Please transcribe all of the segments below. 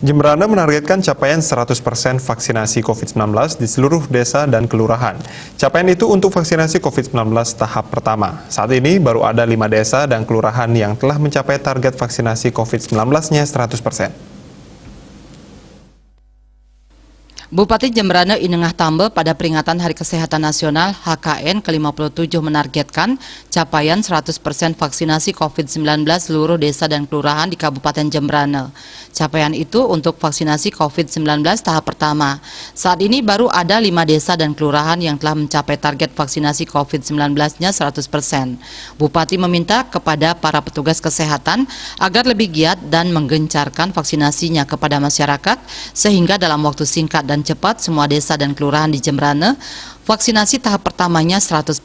Jemberana menargetkan capaian 100% vaksinasi COVID-19 di seluruh desa dan kelurahan. Capaian itu untuk vaksinasi COVID-19 tahap pertama. Saat ini baru ada 5 desa dan kelurahan yang telah mencapai target vaksinasi COVID-19-nya 100%. Bupati Jemberana Inengah Tambe pada peringatan Hari Kesehatan Nasional HKN ke-57 menargetkan capaian 100% vaksinasi COVID-19 seluruh desa dan kelurahan di Kabupaten Jemberana. Capaian itu untuk vaksinasi COVID-19 tahap pertama. Saat ini baru ada 5 desa dan kelurahan yang telah mencapai target vaksinasi COVID-19-nya 100%. Bupati meminta kepada para petugas kesehatan agar lebih giat dan menggencarkan vaksinasinya kepada masyarakat sehingga dalam waktu singkat dan cepat semua desa dan kelurahan di Jemberana vaksinasi tahap pertamanya 100%.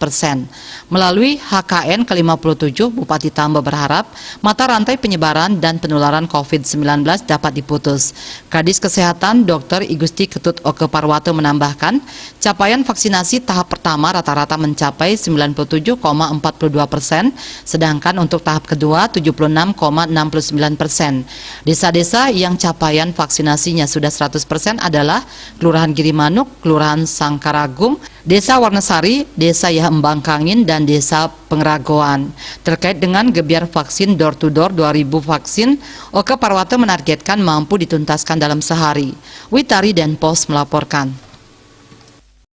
Melalui HKN ke-57, Bupati Tambe berharap mata rantai penyebaran dan penularan COVID-19 dapat diputus. Kadis Kesehatan Dr. Igusti Ketut Oke Parwato menambahkan, capaian vaksinasi tahap pertama rata-rata mencapai 97,42%, sedangkan untuk tahap kedua 76,69%. Desa-desa yang capaian vaksinasinya sudah 100% adalah Kelurahan Girimanuk, Kelurahan Sangkaragung, Desa Warnasari, Desa Yahembangkangin, dan Desa Pengragoan. Terkait dengan gebiar vaksin door-to-door 2.000 vaksin, Oke Parwato menargetkan mampu dituntaskan dalam sehari. Witari Denpos melaporkan.